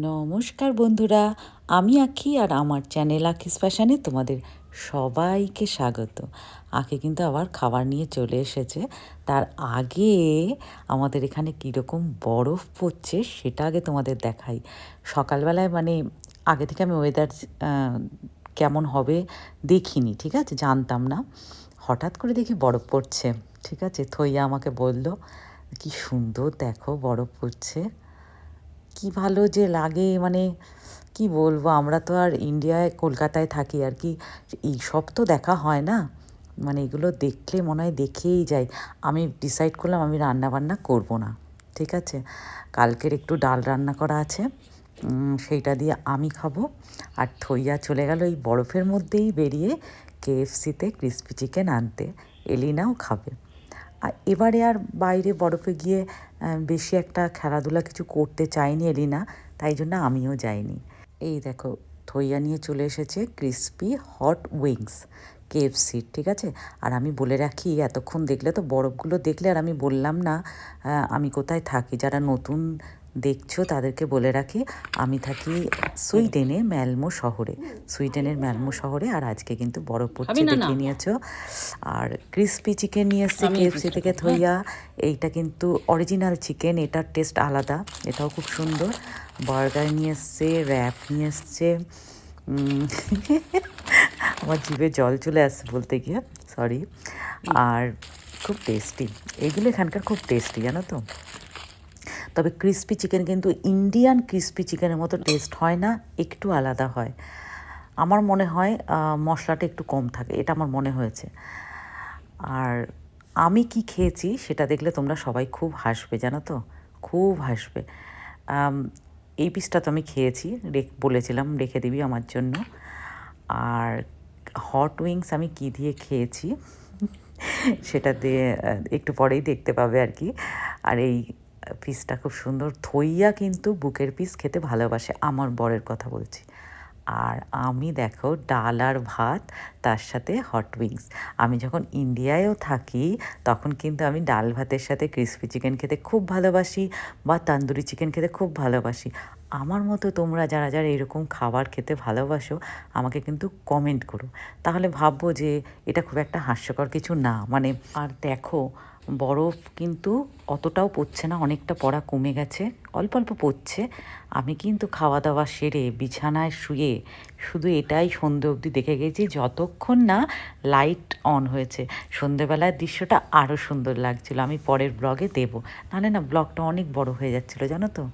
নমস্কার বন্ধুরা, আমি আঁখি আর আমার চ্যানেল আঁখিস ফ্যাশনে তোমাদের সবাইকে স্বাগত। আঁখি কিন্তু আবার খাবার নিয়ে চলে এসেছে। তার আগে আমাদের এখানে কীরকম বরফ পড়ছে সেটা আগে তোমাদের দেখাই। সকালবেলায় আগে থেকে আমি ওয়েদার কেমন হবে দেখিনি, ঠিক আছে, জানতাম না। হঠাৎ করে দেখি বরফ পড়ছে, ঠিক আছে। থইয়া আমাকে বলল, কি সুন্দর দেখো বরফ পড়ছে, কি ভালো যে লাগে। কি বলবো, আমরা তো আর ইন্ডিয়ায় কলকাতায় থাকি আর কি, এইসব তো দেখা হয় না। এগুলো দেখলে মনে হয় দেখেই যাই। আমি ডিসাইড করলাম আমি রান্না বান্না করবো না, ঠিক আছে। কালকের একটু ডাল রান্না করা আছে, সেইটা দিয়ে আমি খাবো। আর থইয়া চলে গেল এই বরফের মধ্যেই বেরিয়ে KFC-তে ক্রিসপি চিকেন আনতে। এলিনাও খাবে। আর এবারে আর বাইরে বরফে গিয়ে বেশি একটা খেলাধুলা কিছু করতে চাইনি এলিনা, তাই জন্য আমিও যাইনি। এই দেখো, থইয়া নিয়ে চলে এসেছে ক্রিসপি হট উইংস KFC-র, ঠিক আছে। আর আমি বলে রাখি, এতক্ষণ দেখলে তো বরফগুলো দেখলে, আর আমি বললাম না আমি কোথায় থাকি। যারা নতুন দেখছো তাদেরকে বলে রাখি, আমি থাকি সুইডেনে, ম্যালমো শহরে, সুইডেনের ম্যালমো শহরে। আর আজকে কিন্তু বরফ পড়ছে, দেখে নিয়েছো। আর ক্রিসপি চিকেন নিয়ে এসছে KFC থেকে থইয়া। এইটা কিন্তু অরিজিনাল চিকেন, এটার টেস্ট আলাদা, এটাও খুব সুন্দর। বার্গার নিয়ে এসছে, র্যাপ নিয়ে এসছে। আমার জিভে জল চলে আসছে বলতে গিয়ে, সরি। আর খুব টেস্টি, এইগুলো এখানকার খুব টেস্টি, জানো তো। তবে ক্রিসপি চিকেন কিন্তু ইন্ডিয়ান ক্রিসপি চিকেনের মতো টেস্ট হয় না, একটু আলাদা হয়। আমার মনে হয় মশলাটা একটু কম থাকে, এটা আমার মনে হয়েছে। আর আমি কি খেয়েছি সেটা দেখলে তোমরা সবাই খুব হাসবে, জানো তো, খুব হাসবে। এই পিসটা তো আমি খেয়েছি, বলেছিলাম রেখে দিবি আমার জন্য। আর হট উইংস আমি কি দিয়ে খেয়েছি সেটা দিয়ে একটু পরেই দেখতে পাবে আর কি। আর এই পিসটা খুব সুন্দর। থইয়া কিন্তু বুকের পিস খেতে ভালোবাসে, আমার বরের কথা বলছি। আর আমি দেখো ডাল আর ভাত, তার সাথে হট উইংস। আমি যখন ইন্ডিয়ায়ও থাকি তখন কিন্তু আমি ডাল ভাতের সাথে ক্রিসপি চিকেন খেতে খুব ভালোবাসি, বা তন্দুরি চিকেন খেতে খুব ভালোবাসি। আমার মতো তোমরা যারা যারা এরকম খাবার খেতে ভালোবাসো আমাকে কিন্তু কমেন্ট করো, তাহলে ভাববো যে এটা খুব একটা হাস্যকর কিছু না। আর দেখো, বরফ কিন্তু অতটাও পড়ছে না, অনেকটা পড়া কমে গেছে, অল্প অল্প পড়ছে। আমি কিন্তু খাওয়া দাওয়া সেরে বিছানায় শুয়ে শুধু এটাই সন্ধে অবধি দেখে গেছি, যতক্ষণ না লাইট অন হয়েছে। সন্ধেবেলার দৃশ্যটা আরও সুন্দর লাগছিল, আমি পরের ব্লগে দেবো, নাহলে না ব্লগটা অনেক বড় হয়ে যাচ্ছিলো, জানো তো।